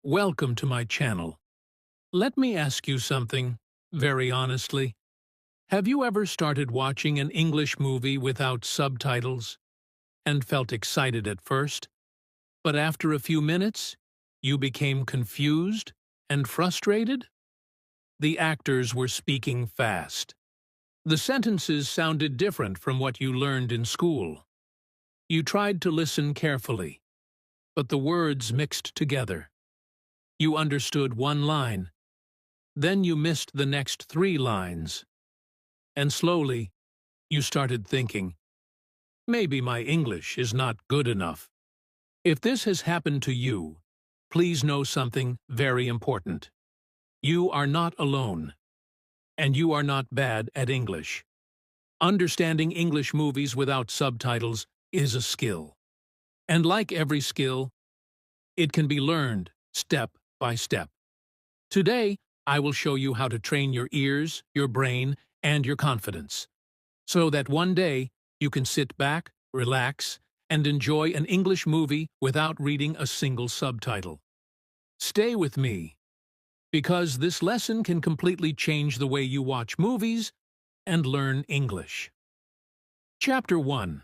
Welcome to my channel. Let me ask you something, very honestly. Have you ever started watching an English movie without subtitles and felt excited at first, but after a few minutes, you became confused and frustrated? The actors were speaking fast. The sentences sounded different from what you learned in school. You tried to listen carefully, but the words mixed together. You understood one line, then you missed the next 3 lines. And slowly, you started thinking, maybe my English is not good enough. If this has happened to you, please know something very important. You are not alone, and you are not bad at English. Understanding English movies without subtitles is a skill. And like every skill, it can be learned step by step. Today, I will show you how to train your ears, your brain, and your confidence, so that one day you can sit back, relax, and enjoy an English movie without reading a single subtitle. Stay with me, because this lesson can completely change the way you watch movies and learn English. Chapter 1.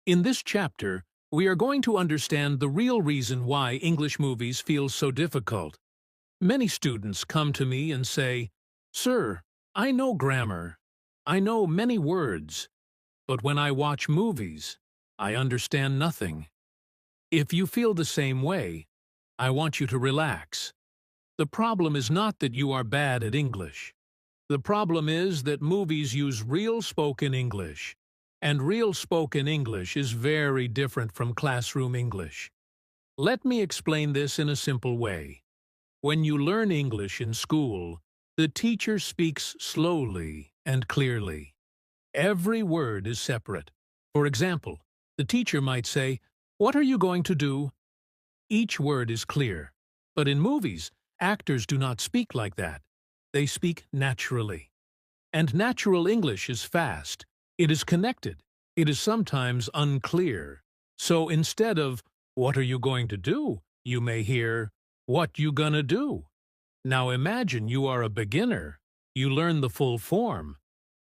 In this chapter, we are going to understand the real reason why English movies feel so difficult. Many students come to me and say, "Sir, I know grammar. I know many words. But when I watch movies, I understand nothing." If you feel the same way, I want you to relax. The problem is not that you are bad at English. The problem is that movies use real spoken English, and real spoken English is very different from classroom English. Let me explain this in a simple way. When you learn English in school, the teacher speaks slowly and clearly. Every word is separate. For example, the teacher might say, "What are you going to do?" Each word is clear. But in movies, actors do not speak like that. They speak naturally. And natural English is fast. It is connected. It is sometimes unclear. So instead of, "What are you going to do?" you may hear, "What you gonna do?" Now imagine you are a beginner. You learn the full form.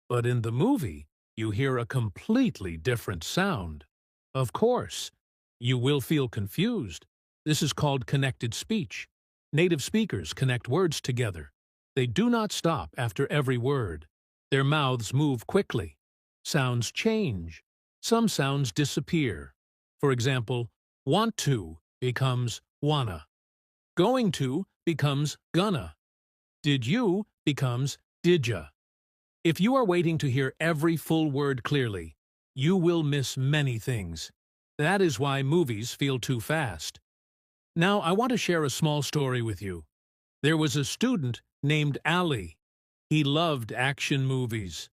But in the movie, you hear a completely different sound. Of course, you will feel confused. This is called connected speech. Native speakers connect words together. They do not stop after every word. Their mouths move quickly. Sounds change. Some sounds disappear. For example, want to becomes wanna. Going to becomes gonna. Did you becomes didya. If you are waiting to hear every full word clearly, you will miss many things. That is why movies feel too fast. Now I want to share a small story with you. There was a student named Ali. He loved action movies.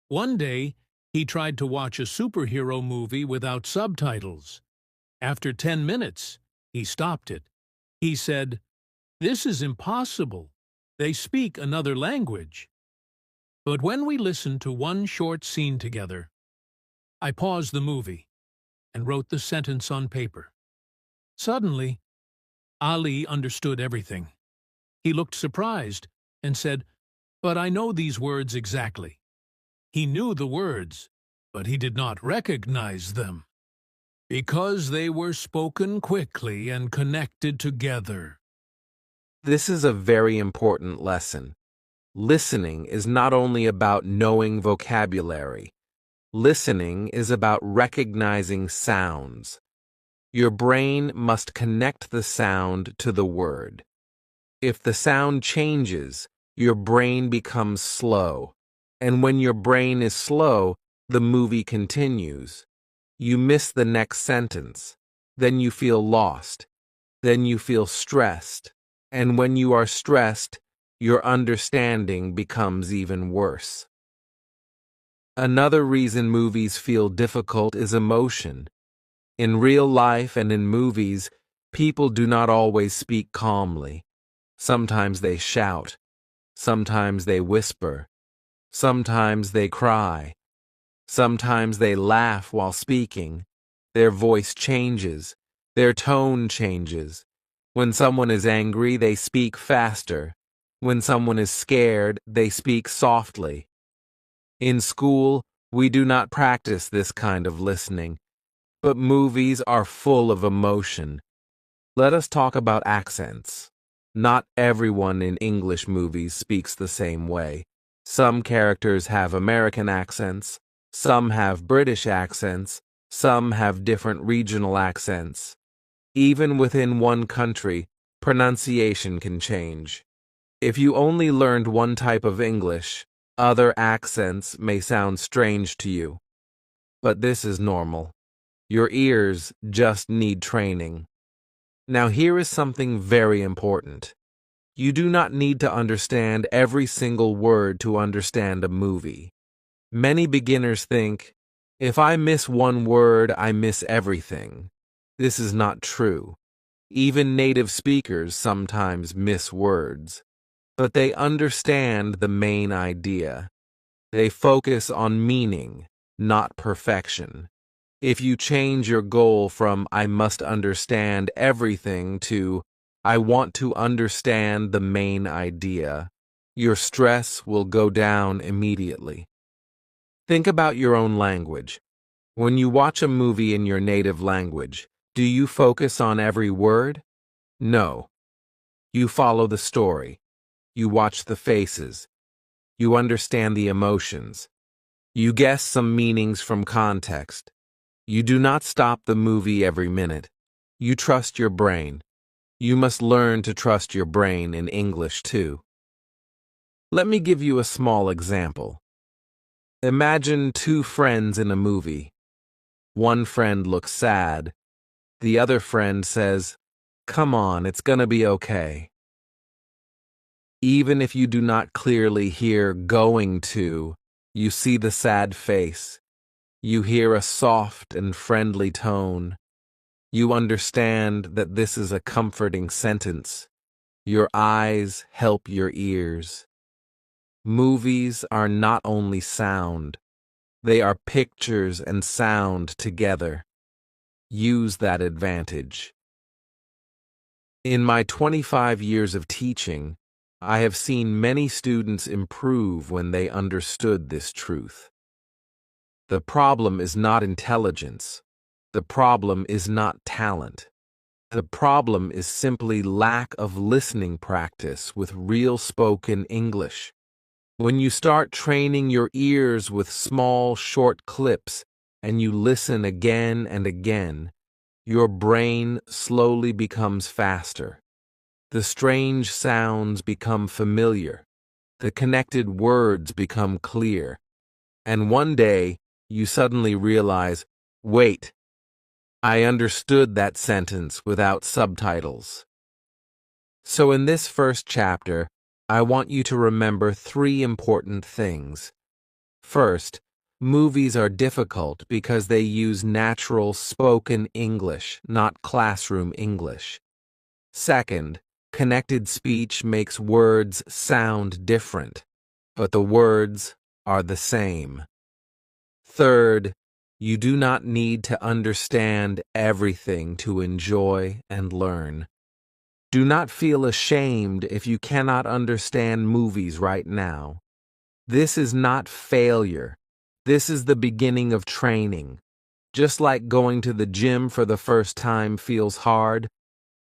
One day, he tried to watch a superhero movie without subtitles. After 10 minutes, he stopped it. He said, "This is impossible. They speak another language." But when we listened to one short scene together, I paused the movie and wrote the sentence on paper. Suddenly, Ali understood everything. He looked surprised and said, "But I know these words exactly." He knew the words, but he did not recognize them, because they were spoken quickly and connected together. This is a very important lesson. Listening is not only about knowing vocabulary. Listening is about recognizing sounds. Your brain must connect the sound to the word. If the sound changes, your brain becomes slow. And when your brain is slow, the movie continues. You miss the next sentence. Then you feel lost. Then you feel stressed. And when you are stressed, your understanding becomes even worse. Another reason movies feel difficult is emotion. In real life and in movies, people do not always speak calmly. Sometimes they shout. Sometimes they whisper. Sometimes they cry. Sometimes they laugh while speaking. Their voice changes. Their tone changes. When someone is angry, they speak faster. When someone is scared, they speak softly. In school, we do not practice this kind of listening, but movies are full of emotion. Let us talk about accents. Not everyone in English movies speaks the same way. Some characters have American accents, some have British accents, some have different regional accents. Even within one country, pronunciation can change. If you only learned one type of English, other accents may sound strange to you. But this is normal. Your ears just need training. Now here is something very important. You do not need to understand every single word to understand a movie. Many beginners think, if I miss one word, I miss everything. This is not true. Even native speakers sometimes miss words. But they understand the main idea. They focus on meaning, not perfection. If you change your goal from I must understand everything to I want to understand the main idea, your stress will go down immediately. Think about your own language. When you watch a movie in your native language, do you focus on every word? No. You follow the story. You watch the faces. You understand the emotions. You guess some meanings from context. You do not stop the movie every minute. You trust your brain. You must learn to trust your brain in English too. Let me give you a small example. Imagine two friends in a movie. One friend looks sad. The other friend says, "Come on, it's gonna be okay." Even if you do not clearly hear "going to," you see the sad face. You hear a soft and friendly tone. You understand that this is a comforting sentence. Your eyes help your ears. Movies are not only sound, they are pictures and sound together. Use that advantage. In my 25 years of teaching, I have seen many students improve when they understood this truth. The problem is not intelligence. The problem is not talent. The problem is simply lack of listening practice with real spoken English. When you start training your ears with small, short clips and you listen again and again, your brain slowly becomes faster. The strange sounds become familiar. The connected words become clear. And one day, you suddenly realize, wait, I understood that sentence without subtitles. So in this first chapter, I want you to remember 3 important things. First, movies are difficult because they use natural spoken English, not classroom English. Second, connected speech makes words sound different, but the words are the same. Third, you do not need to understand everything to enjoy and learn. Do not feel ashamed if you cannot understand movies right now. This is not failure. This is the beginning of training. Just like going to the gym for the first time feels hard,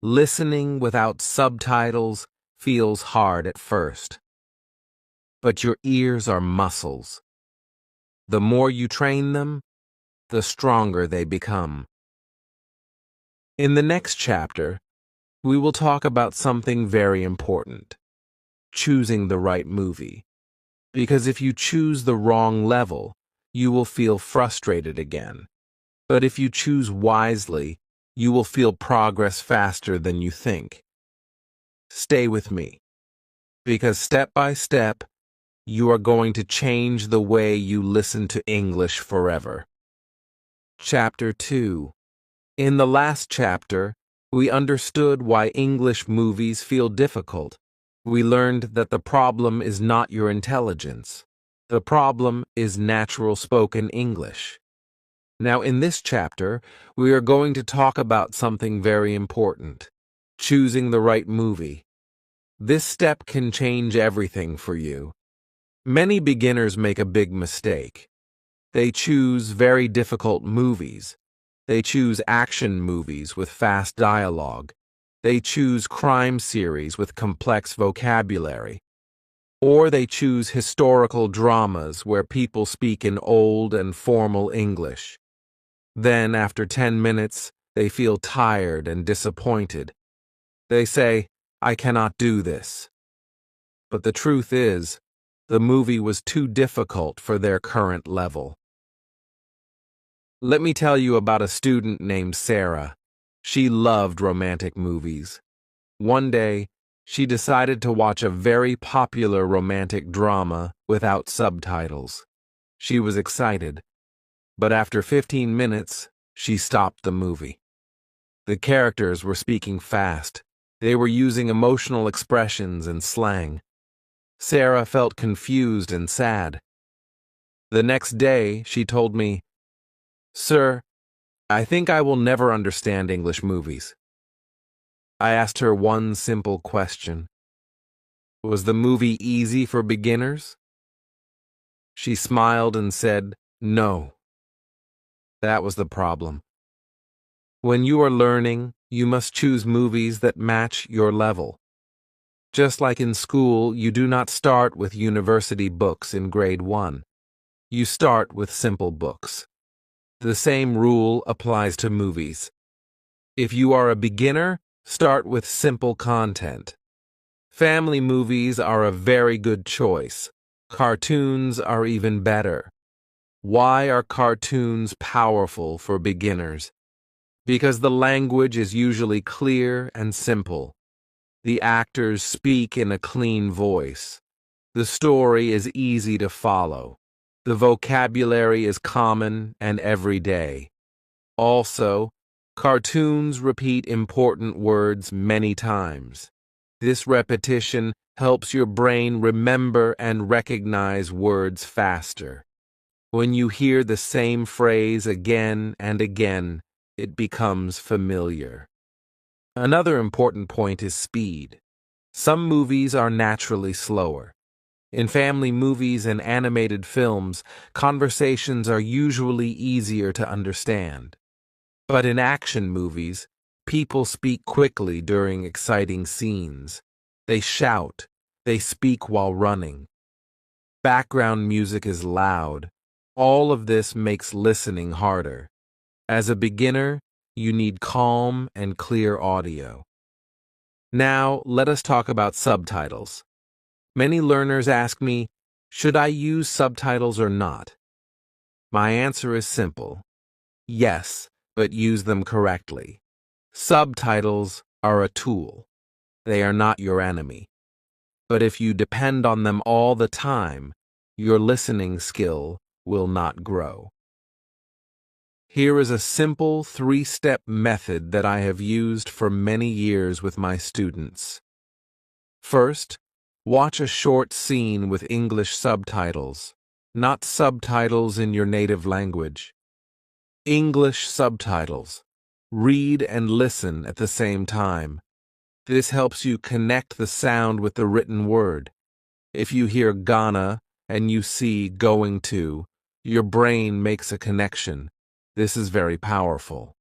listening without subtitles feels hard at first. But your ears are muscles. The more you train them, the stronger they become. In the next chapter, we will talk about something very important: choosing the right movie. Because if you choose the wrong level, you will feel frustrated again. But if you choose wisely, you will feel progress faster than you think. Stay with me, because step by step, you are going to change the way you listen to English forever. Chapter 2. In the last chapter, we understood why English movies feel difficult. We learned that the problem is not your intelligence. The problem is natural spoken English. Now, in this chapter, we are going to talk about something very important: choosing the right movie. This step can change everything for you. Many beginners make a big mistake. They choose very difficult movies. They choose action movies with fast dialogue. They choose crime series with complex vocabulary. Or they choose historical dramas where people speak in old and formal English. Then, after 10 minutes, they feel tired and disappointed. They say, "I cannot do this." But the truth is, the movie was too difficult for their current level. Let me tell you about a student named Sarah. She loved romantic movies. One day, she decided to watch a very popular romantic drama without subtitles. She was excited, but after 15 minutes, she stopped the movie. The characters were speaking fast. They were using emotional expressions and slang. Sarah felt confused and sad. The next day, she told me, "Sir, I think I will never understand English movies." I asked her one simple question. Was the movie easy for beginners? She smiled and said, "No." That was the problem. When you are learning, you must choose movies that match your level. Just like in school, you do not start with university books in grade 1. You start with simple books. The same rule applies to movies. If you are a beginner, start with simple content. Family movies are a very good choice. Cartoons are even better. Why are cartoons powerful for beginners? Because the language is usually clear and simple. The actors speak in a clean voice. The story is easy to follow. The vocabulary is common and everyday. Also, cartoons repeat important words many times. This repetition helps your brain remember and recognize words faster. When you hear the same phrase again and again, it becomes familiar. Another important point is speed. Some movies are naturally slower. In family movies and animated films, conversations are usually easier to understand. But in action movies, people speak quickly during exciting scenes. They shout. They speak while running. Background music is loud. All of this makes listening harder. As a beginner, you need calm and clear audio. Now, let us talk about subtitles. Many learners ask me, should I use subtitles or not? My answer is simple. Yes, but use them correctly. Subtitles are a tool. They are not your enemy. But if you depend on them all the time, your listening skill will not grow. Here is a simple 3-step method that I have used for many years with my students. First, watch a short scene with English subtitles, not subtitles in your native language. English subtitles. Read and listen at the same time. This helps you connect the sound with the written word. If you hear gonna and you see going to, your brain makes a connection. This is very powerful.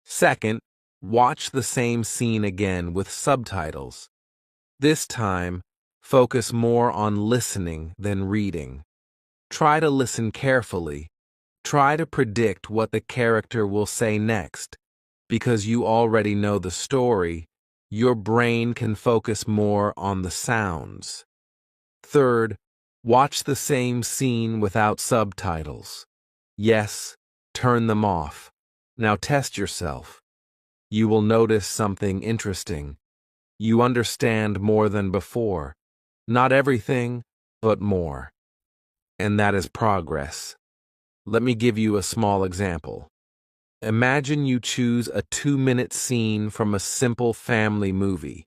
Second, watch the same scene again with subtitles. This time, focus more on listening than reading. Try to listen carefully. Try to predict what the character will say next. Because you already know the story, your brain can focus more on the sounds. Third, watch the same scene without subtitles. Yes, turn them off. Now test yourself. You will notice something interesting. You understand more than before. Not everything, but more. And that is progress. Let me give you a small example. Imagine you choose a 2-minute scene from a simple family movie.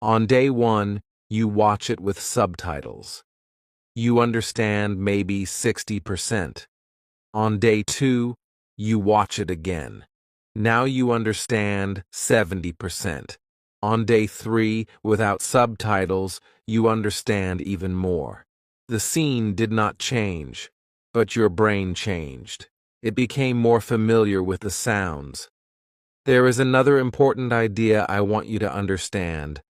On day 1, you watch it with subtitles. You understand maybe 60%. On day 2, you watch it again. Now you understand 70%. On day 3, without subtitles, you understand even more. The scene did not change, but your brain changed. It became more familiar with the sounds. There is another important idea I want you to understand.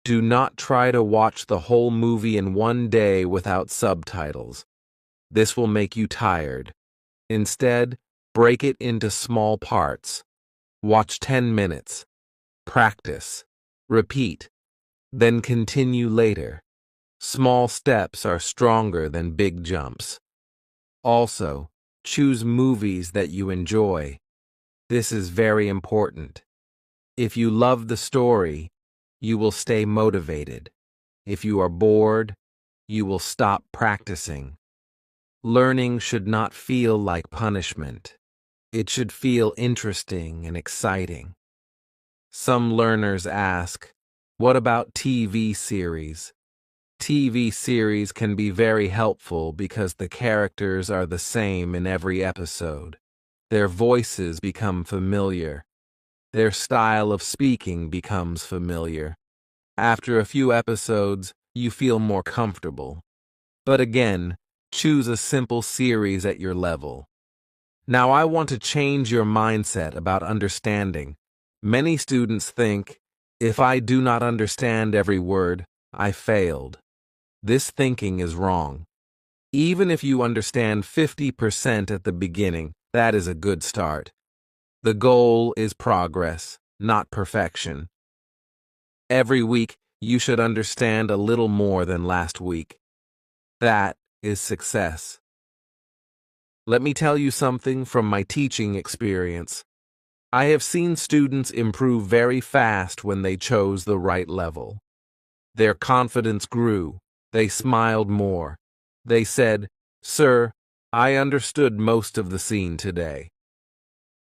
Do not try to watch the whole movie in one day without subtitles. This will make you tired. Instead, break it into small parts. Watch 10 minutes. Practice. Repeat. Then continue later. Small steps are stronger than big jumps. Also, choose movies that you enjoy. This is very important. If you love the story, you will stay motivated. If you are bored, you will stop practicing. Learning should not feel like punishment. It should feel interesting and exciting. Some learners ask, what about TV series? TV series can be very helpful because the characters are the same in every episode. Their voices become familiar. Their style of speaking becomes familiar. After a few episodes, you feel more comfortable. But again, choose a simple series at your level. Now I want to change your mindset about understanding. Many students think, if I do not understand every word, I failed. This thinking is wrong. Even if you understand 50% at the beginning, that is a good start. The goal is progress, not perfection. Every week, you should understand a little more than last week. That is success. Let me tell you something from my teaching experience. I have seen students improve very fast when they chose the right level. Their confidence grew. They smiled more. They said, "Sir, I understood most of the scene today."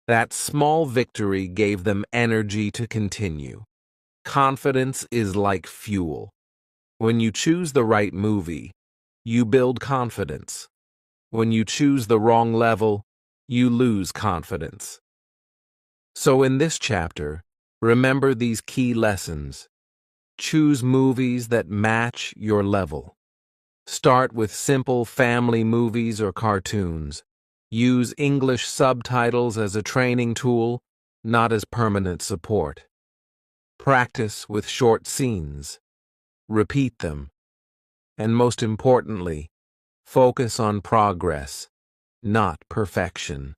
That small victory gave them energy to continue. Confidence is like fuel. When you choose the right movie, you build confidence. When you choose the wrong level, you lose confidence. So in this chapter, remember these key lessons. Choose movies that match your level. Start with simple family movies or cartoons. Use English subtitles as a training tool, not as permanent support. Practice with short scenes. Repeat them. And most importantly, focus on progress, not perfection.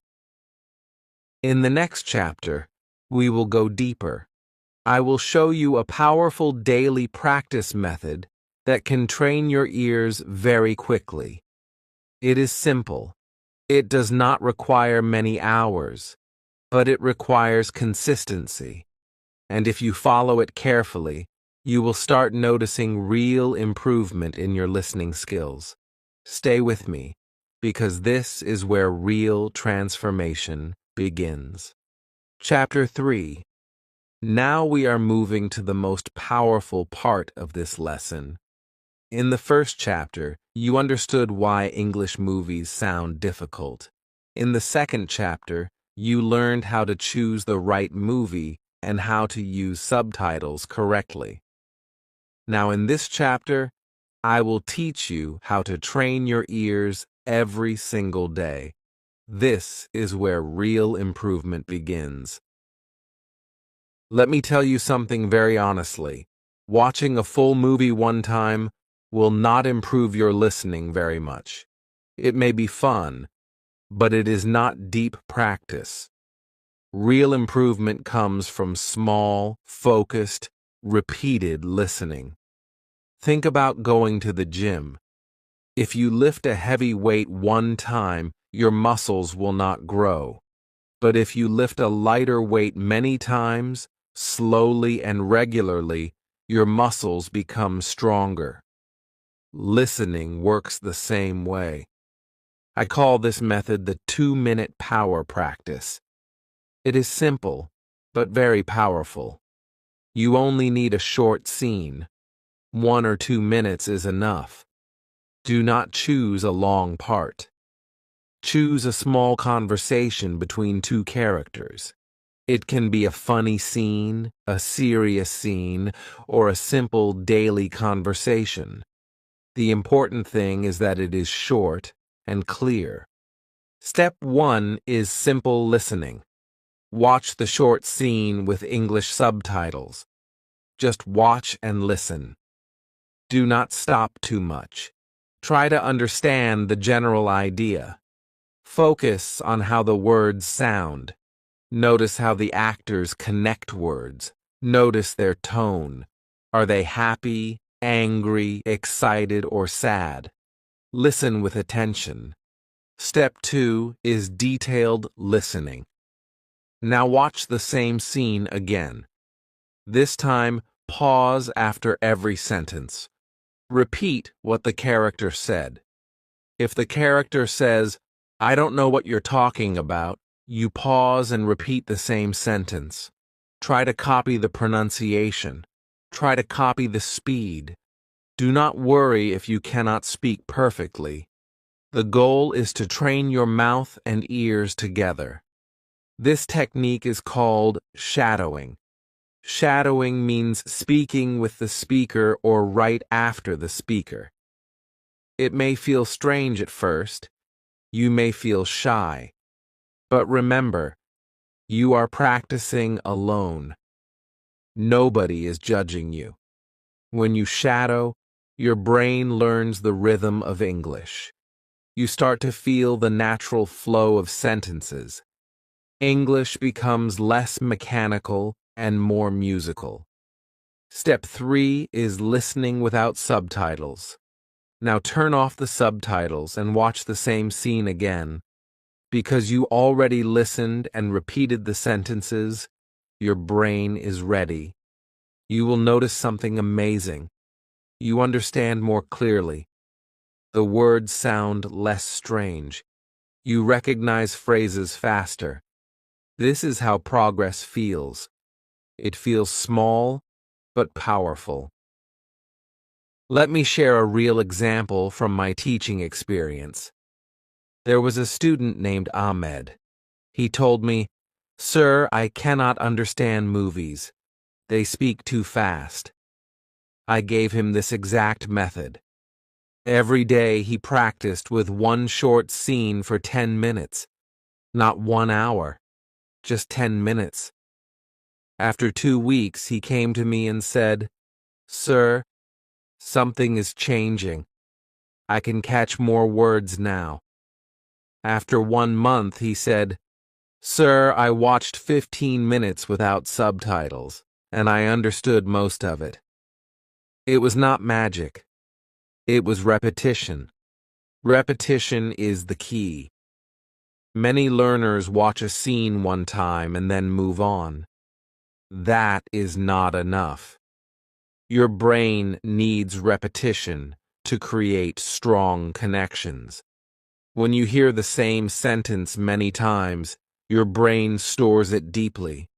In the next chapter, we will go deeper. I will show you a powerful daily practice method that can train your ears very quickly. It is simple. It does not require many hours, but it requires consistency. And if you follow it carefully, you will start noticing real improvement in your listening skills. Stay with me, because this is where real transformation begins. Chapter 3. Now we are moving to the most powerful part of this lesson. In the first chapter, you understood why English movies sound difficult. In the second chapter, you learned how to choose the right movie and how to use subtitles correctly. Now in this chapter, I will teach you how to train your ears every single day. This is where real improvement begins. Let me tell you something very honestly. Watching a full movie one time will not improve your listening very much. It may be fun, but it is not deep practice. Real improvement comes from small, focused, repeated listening. Think about going to the gym. If you lift a heavy weight one time, your muscles will not grow. But if you lift a lighter weight many times, slowly and regularly, your muscles become stronger. Listening works the same way. I call this method the 2-minute power practice. It is simple, but very powerful. You only need a short scene. 1 or 2 minutes is enough. Do not choose a long part. Choose a small conversation between two characters. It can be a funny scene, a serious scene, or a simple daily conversation. The important thing is that it is short and clear. Step 1 is simple listening. Watch the short scene with English subtitles. Just watch and listen. Do not stop too much. Try to understand the general idea. Focus on how the words sound. Notice how the actors connect words. Notice their tone. Are they happy, angry, excited, or sad? Listen with attention. Step 2 is detailed listening. Now watch the same scene again. This time, pause after every sentence. Repeat what the character said. If the character says, "I don't know what you're talking about," you pause and repeat the same sentence. Try to copy the pronunciation. Try to copy the speed. Do not worry if you cannot speak perfectly. The goal is to train your mouth and ears together. This technique is called shadowing. Shadowing means speaking with the speaker or right after the speaker. It may feel strange at first. You may feel shy. But remember, you are practicing alone. Nobody is judging you. When you shadow, your brain learns the rhythm of English. You start to feel the natural flow of sentences. English becomes less mechanical and more musical. Step 3 is listening without subtitles. Now turn off the subtitles and watch the same scene again. Because you already listened and repeated the sentences, your brain is ready. You will notice something amazing. You understand more clearly. The words sound less strange. You recognize phrases faster. This is how progress feels. It feels small, but powerful. Let me share a real example from my teaching experience. There was a student named Ahmed. He told me, "Sir, I cannot understand movies. They speak too fast." I gave him this exact method. Every day he practiced with one short scene for 10 minutes. Not 1 hour, just 10 minutes. After 2 weeks, he came to me and said, "Sir, something is changing. I can catch more words now." After 1 month, he said, "Sir, I watched 15 minutes without subtitles, and I understood most of it." It was not magic. It was repetition. Repetition is the key. Many learners watch a scene one time and then move on. That is not enough. Your brain needs repetition to create strong connections. When you hear the same sentence many times, your brain stores it deeply.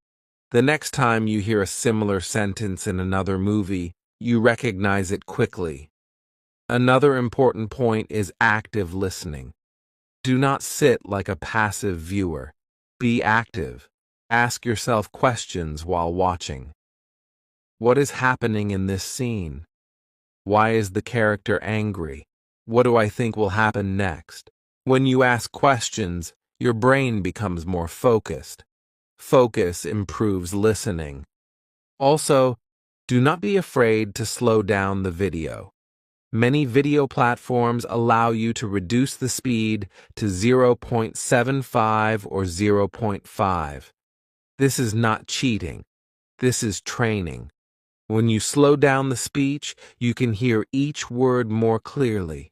The next time you hear a similar sentence in another movie, you recognize it quickly. Another important point is active listening. Do not sit like a passive viewer. Be active. Ask yourself questions while watching. What is happening in this scene? Why is the character angry? What do I think will happen next? When you ask questions, your brain becomes more focused. Focus improves listening. Also, do not be afraid to slow down the video. Many video platforms allow you to reduce the speed to 0.75 or 0.5. This is not cheating. This is training. When you slow down the speech, you can hear each word more clearly.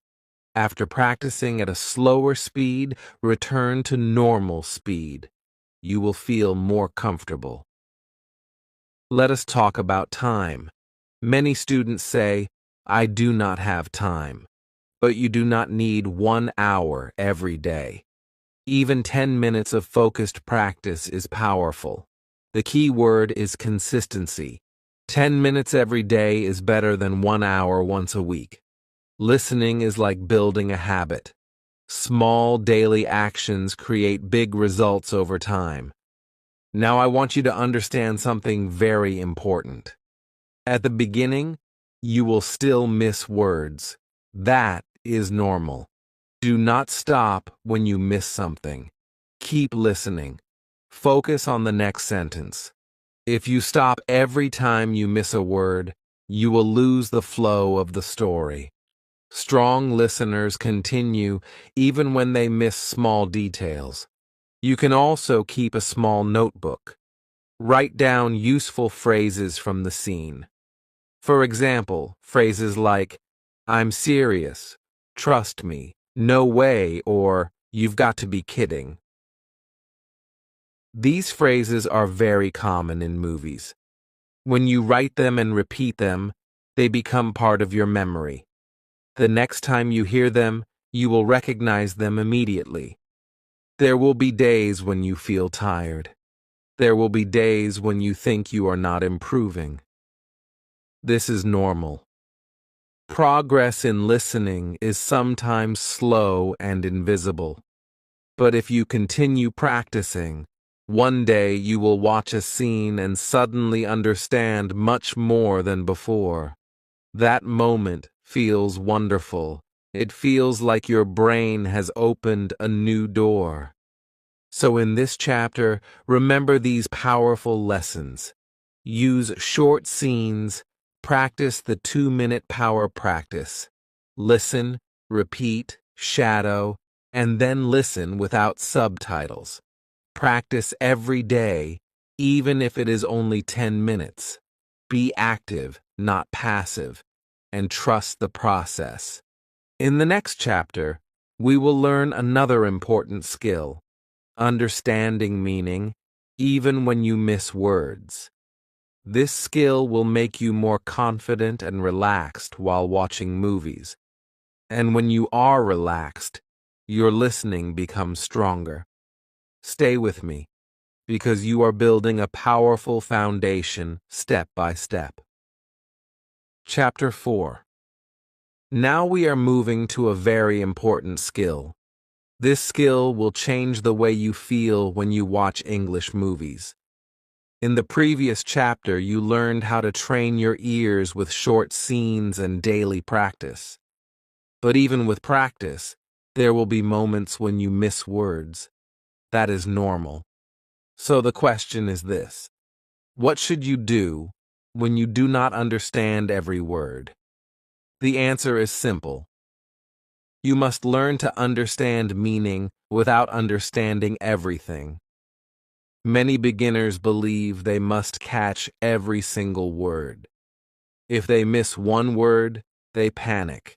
After practicing at a slower speed, return to normal speed. You will feel more comfortable. Let us talk about time. Many students say, "I do not have time." But you do not need 1 hour every day. Even 10 minutes of focused practice is powerful. The key word is consistency. 10 minutes every day is better than 1 hour once a week. Listening is like building a habit. Small daily actions create big results over time. Now I want you to understand something very important. At the beginning, you will still miss words. That is normal. Do not stop when you miss something. Keep listening. Focus on the next sentence. If you stop every time you miss a word, you will lose the flow of the story. Strong listeners continue even when they miss small details. You can also keep a small notebook. Write down useful phrases from the scene. For example, phrases like, "I'm serious," "Trust me," "No way," or "You've got to be kidding." These phrases are very common in movies. When you write them and repeat them, they become part of your memory. The next time you hear them, you will recognize them immediately. There will be days when you feel tired. There will be days when you think you are not improving. This is normal. Progress in listening is sometimes slow and invisible. But if you continue practicing, one day you will watch a scene and suddenly understand much more than before. That moment feels wonderful. It feels like your brain has opened a new door. So in this chapter, remember these powerful lessons. Use short scenes. Practice the 2-minute power practice. Listen, repeat, shadow, and then listen without subtitles. Practice every day, even if it is only 10 minutes. Be active, not passive, and trust the process. In the next chapter, we will learn another important skill: understanding meaning, even when you miss words. This skill will make you more confident and relaxed while watching movies. And when you are relaxed, your listening becomes stronger. Stay with me, because you are building a powerful foundation step by step. Chapter 4. Now we are moving to a very important skill. This skill will change the way you feel when you watch English movies. In the previous chapter, you learned how to train your ears with short scenes and daily practice. But even with practice, there will be moments when you miss words. That is normal. So the question is this: what should you do when you do not understand every word? The answer is simple. You must learn to understand meaning without understanding everything. Many beginners believe they must catch every single word. If they miss one word, they panic.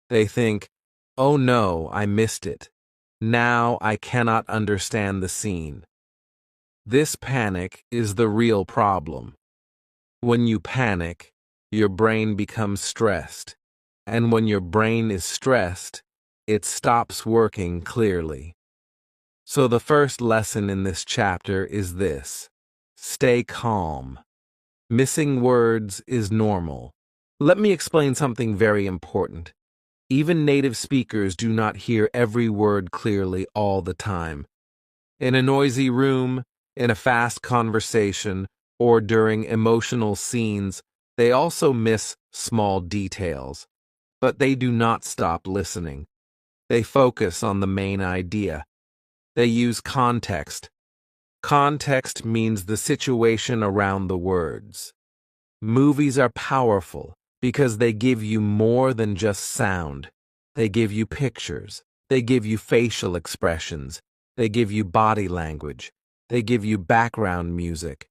They think, "Oh no, I missed it. Now I cannot understand the scene." This panic is the real problem. When you panic, your brain becomes stressed. And when your brain is stressed, it stops working clearly. So the first lesson in this chapter is this: stay calm. Missing words is normal. Let me explain something very important. Even native speakers do not hear every word clearly all the time. In a noisy room, in a fast conversation, or during emotional scenes, they also miss small details. But they do not stop listening. They focus on the main idea. They use context. Context means the situation around the words. Movies are powerful because they give you more than just sound. They give you pictures. They give you facial expressions. They give you body language. They give you background music.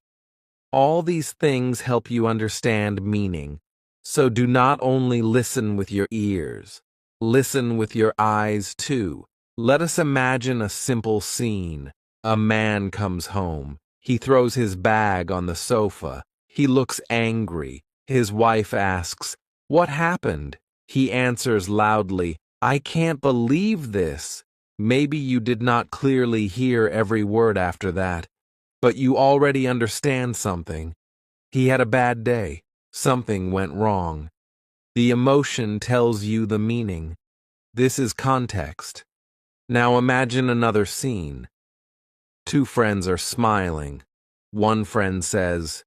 All these things help you understand meaning. So do not only listen with your ears. Listen with your eyes too. Let us imagine a simple scene. A man comes home. He throws his bag on the sofa. He looks angry. His wife asks, "What happened?" He answers loudly, "I can't believe this." Maybe you did not clearly hear every word after that, but you already understand something. He had a bad day. Something went wrong. The emotion tells you the meaning. This is context. Now imagine another scene. Two friends are smiling. One friend says,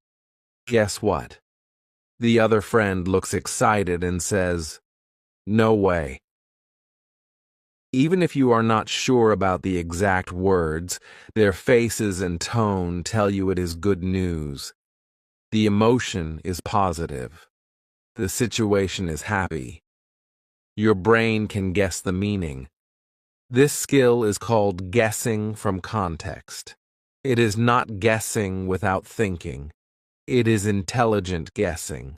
"Guess what?" The other friend looks excited and says, "No way." Even if you are not sure about the exact words, their faces and tone tell you it is good news. The emotion is positive. The situation is happy. Your brain can guess the meaning. This skill is called guessing from context. It is not guessing without thinking. It is intelligent guessing.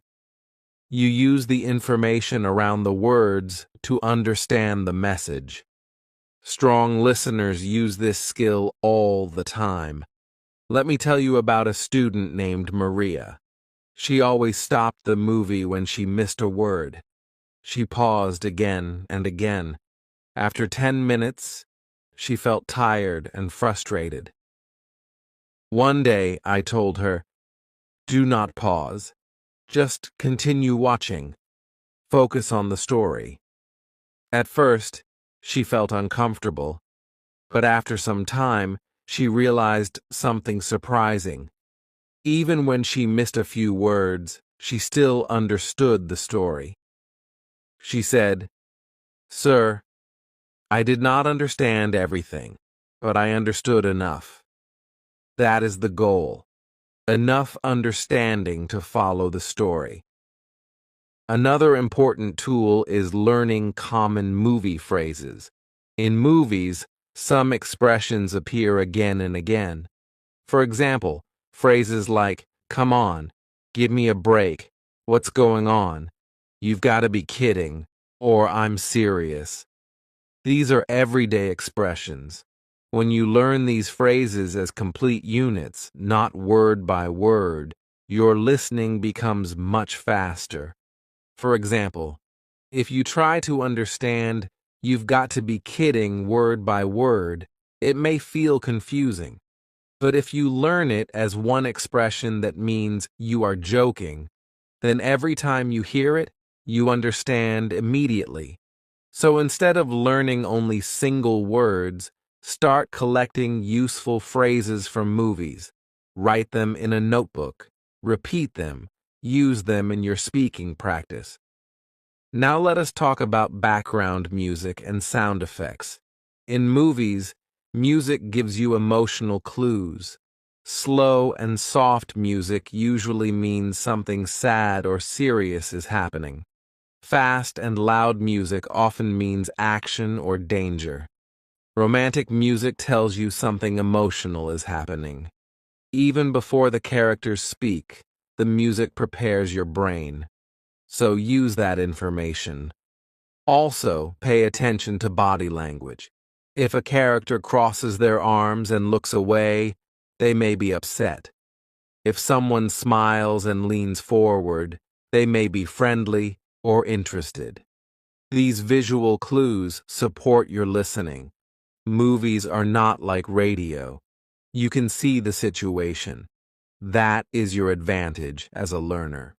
You use the information around the words to understand the message. Strong listeners use this skill all the time. Let me tell you about a student named Maria. She always stopped the movie when she missed a word. She paused again and again. After 10 minutes, she felt tired and frustrated. One day, I told her, "Do not pause. Just continue watching. Focus on the story." At first, she felt uncomfortable, but after some time, she realized something surprising. Even when she missed a few words, she still understood the story. She said, "Sir, I did not understand everything, but I understood enough." That is the goal. Enough understanding to follow the story. Another important tool is learning common movie phrases. In movies, some expressions appear again and again. For example, phrases like, "Come on," "Give me a break," "What's going on?" "You've got to be kidding," or "I'm serious." These are everyday expressions. When you learn these phrases as complete units, not word by word, your listening becomes much faster. For example, if you try to understand "you've got to be kidding" word by word, it may feel confusing. But if you learn it as one expression that means "you are joking," then every time you hear it, you understand immediately. So instead of learning only single words, start collecting useful phrases from movies. Write them in a notebook. Repeat them. Use them in your speaking practice. Now let us talk about background music and sound effects. In movies, music gives you emotional clues. Slow and soft music usually means something sad or serious is happening. Fast and loud music often means action or danger. Romantic music tells you something emotional is happening. Even before the characters speak, the music prepares your brain. So use that information. Also, pay attention to body language. If a character crosses their arms and looks away, they may be upset. If someone smiles and leans forward, they may be friendly or interested. These visual clues support your listening. Movies are not like radio. You can see the situation. That is your advantage as a learner.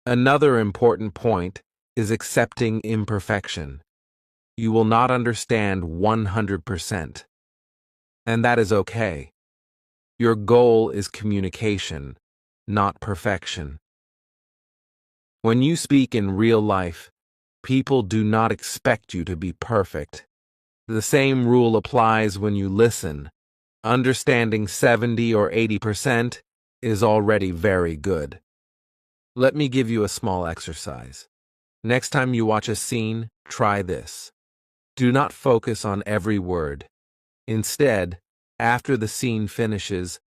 Another important point is accepting imperfection. You will not understand 100%. And that is okay. Your goal is communication, not perfection. When you speak in real life, people do not expect you to be perfect. The same rule applies when you listen. Understanding 70 or 80% is already very good. Let me give you a small exercise. Next time you watch a scene, try this. Do not focus on every word. Instead, after the scene finishes,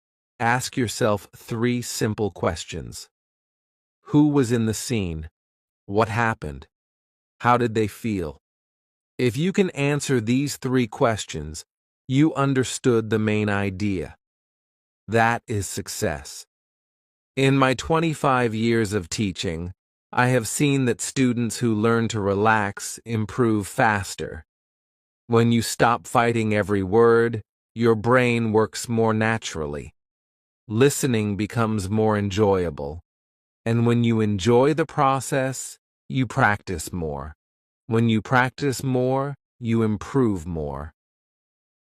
ask yourself 3 simple questions. Who was in the scene? What happened? How did they feel? If you can answer these 3 questions, you understood the main idea. That is success. In my 25 years of teaching, I have seen that students who learn to relax improve faster. When you stop fighting every word, your brain works more naturally. Listening becomes more enjoyable. And when you enjoy the process, you practice more. When you practice more, you improve more.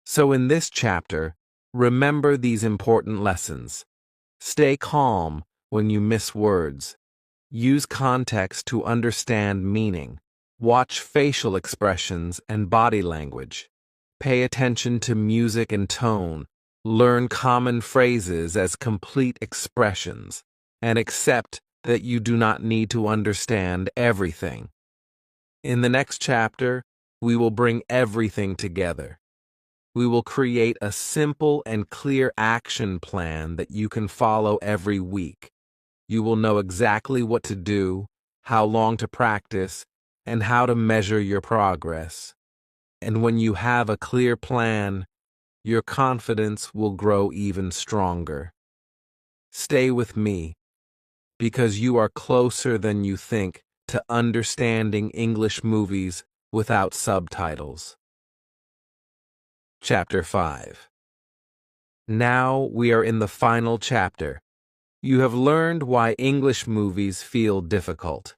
So in this chapter, Remember these important lessons. Stay calm when you miss words. Use context to understand meaning. Watch facial expressions and body language. Pay attention to music and tone. Learn common phrases as complete expressions. And accept that you do not need to understand everything. In the next chapter, we will bring everything together. We will create a simple and clear action plan that you can follow every week. You will know exactly what to do, how long to practice, and how to measure your progress. And when you have a clear plan, your confidence will grow even stronger. Stay with me, because you are closer than you think to understanding English movies without subtitles. Chapter 5. Now we are in the final chapter. You have learned why English movies feel difficult.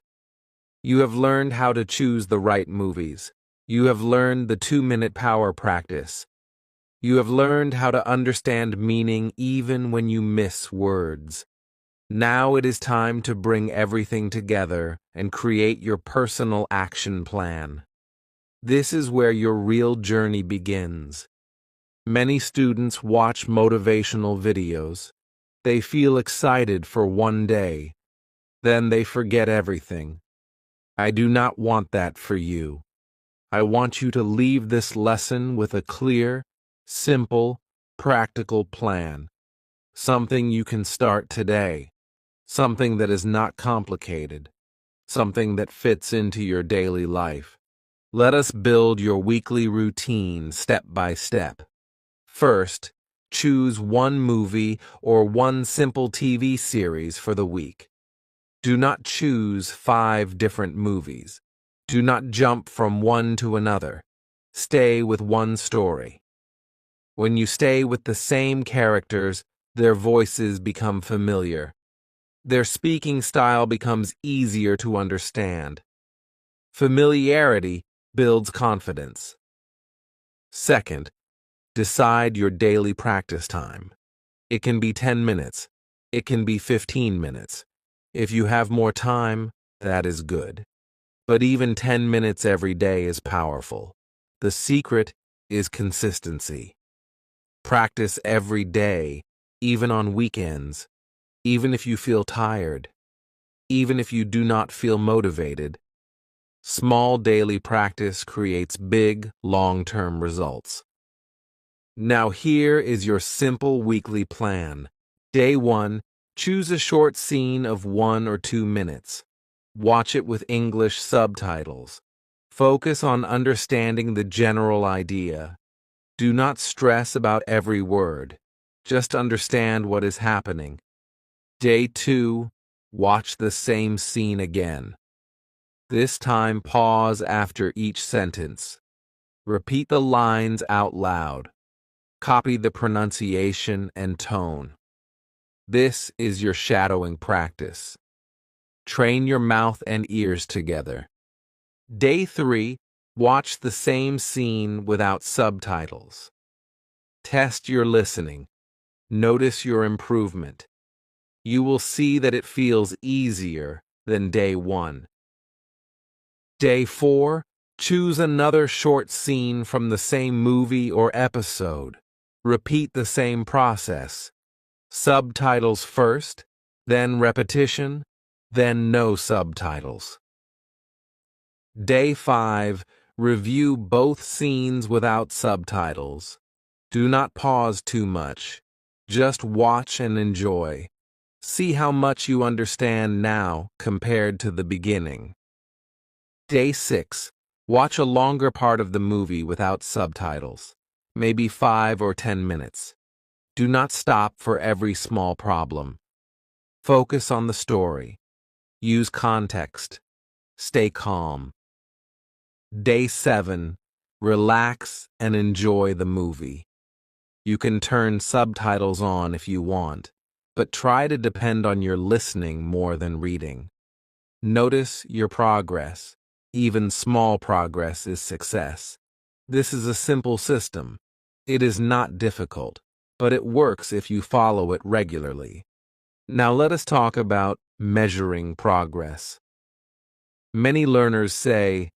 You have learned how to choose the right movies. You have learned the 2-minute power practice. You have learned how to understand meaning even when you miss words. Now it is time to bring everything together and create your personal action plan. This is where your real journey begins. Many students watch motivational videos. They feel excited for one day. Then they forget everything. I do not want that for you. I want you to leave this lesson with a clear, simple, practical plan. Something you can start today. Something that is not complicated. Something that fits into your daily life. Let us build your weekly routine step by step. First, choose one movie or one simple TV series for the week. Do not choose 5 different movies. Do not jump from one to another. Stay with one story. When you stay with the same characters, their voices become familiar. Their speaking style becomes easier to understand. Familiarity builds confidence. Second, decide your daily practice time. It can be 10 minutes. It can be 15 minutes. If you have more time, that is good. But even 10 minutes every day is powerful. The secret is consistency. Practice every day, even on weekends, even if you feel tired, even if you do not feel motivated. Small daily practice creates big, long-term results. Now here is your simple weekly plan. Day 1, choose a short scene of 1 or 2 minutes. Watch it with English subtitles. Focus on understanding the general idea. Do not stress about every word. Just understand what is happening. Day 2, watch the same scene again. This time pause after each sentence. Repeat the lines out loud. Copy the pronunciation and tone. This is your shadowing practice. Train your mouth and ears together. Day 3, watch the same scene without subtitles. Test your listening. Notice your improvement. You will see that it feels easier than day 1. Day 4, choose another short scene from the same movie or episode. Repeat the same process. Subtitles first, then repetition, then no subtitles. Day 5, review both scenes without subtitles. Do not pause too much. Just watch and enjoy. See how much you understand now compared to the beginning. Day 6, watch a longer part of the movie without subtitles. Maybe 5 or 10 minutes. Do not stop for every small problem. Focus on the story. Use context. Stay calm. Day 7, relax and enjoy the movie. You can turn subtitles on if you want, but try to depend on your listening more than reading. Notice your progress. Even small progress is success. This is a simple system. It is not difficult. but it works if you follow it regularly. Now let us talk about measuring progress. Many learners say,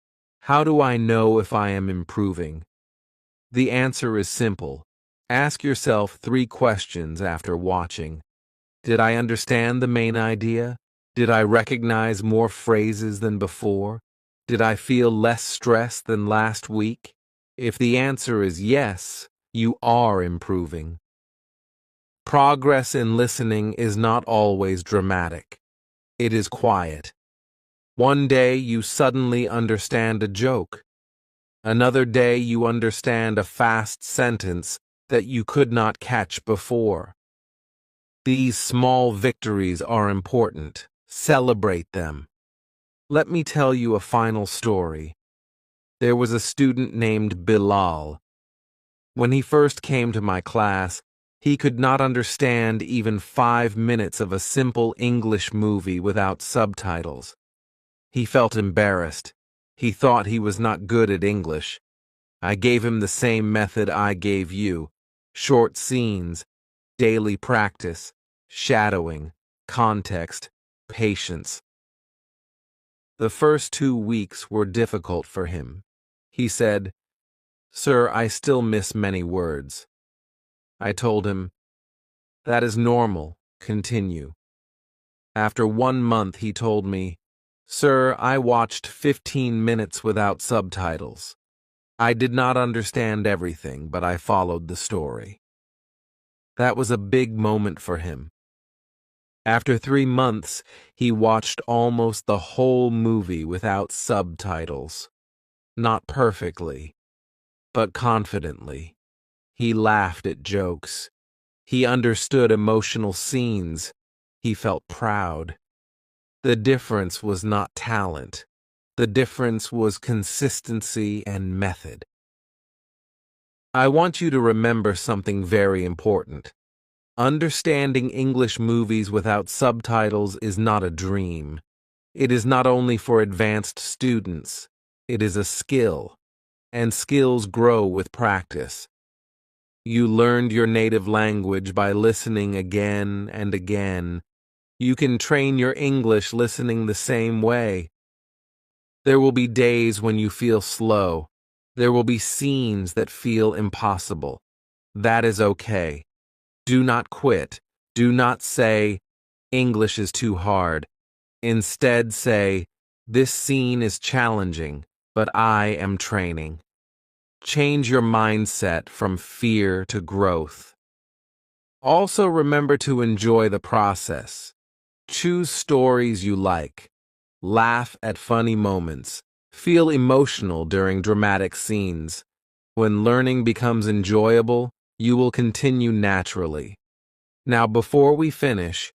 "How do I know if I am improving?" The answer is simple. Ask yourself 3 questions after watching. Did I understand the main idea? Did I recognize more phrases than before? Did I feel less stress than last week? If the answer is yes, you are improving. Progress in listening is not always dramatic. It is quiet. One day you suddenly understand a joke. Another day you understand a fast sentence that you could not catch before. These small victories are important. Celebrate them. Let me tell you a final story. There was a student named Bilal. When he first came to my class, he could not understand even 5 minutes of a simple English movie without subtitles. He felt embarrassed. He thought he was not good at English. I gave him the same method I gave you: short scenes, daily practice, shadowing, context, patience. The first 2 weeks were difficult for him. He said, "Sir, I still miss many words." I told him, "That is normal. Continue." After 1 month, he told me, "Sir, I watched 15 minutes without subtitles. I did not understand everything, but I followed the story." That was a big moment for him. After 3 months, he watched almost the whole movie without subtitles. Not perfectly, but confidently. He laughed at jokes. He understood emotional scenes. He felt proud. The difference was not talent. The difference was consistency and method. I want you to remember something very important. Understanding English movies without subtitles is not a dream. It is not only for advanced students. It is a skill, and skills grow with practice. You learned your native language by listening again and again. You can train your English listening the same way. There will be days when you feel slow. There will be scenes that feel impossible. That is okay. Do not quit. Do not say, "English is too hard." Instead say, "This scene is challenging, but I am training." Change your mindset from fear to growth. Also remember to enjoy the process. Choose stories you like. Laugh at funny moments. Feel emotional during dramatic scenes. When learning becomes enjoyable, you will continue naturally. Now, before we finish,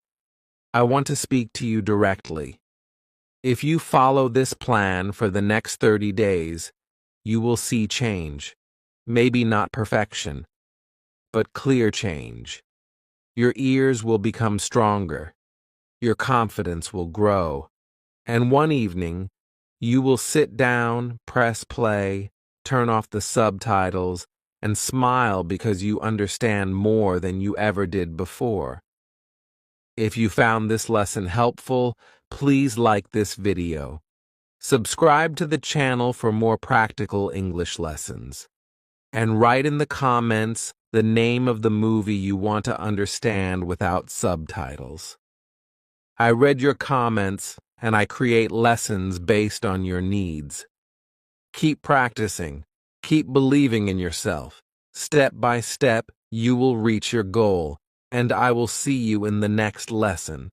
I want to speak to you directly. If you follow this plan for the next 30 days, you will see change. Maybe not perfection, but clear change. Your ears will become stronger. Your confidence will grow. And one evening, you will sit down, press play, turn off the subtitles, and smile because you understand more than you ever did before. If you found this lesson helpful, please like this video. Subscribe to the channel for more practical English lessons. And write in the comments the name of the movie you want to understand without subtitles. I read your comments, and I create lessons based on your needs. Keep practicing. Keep believing in yourself. Step by step, you will reach your goal, and I will see you in the next lesson.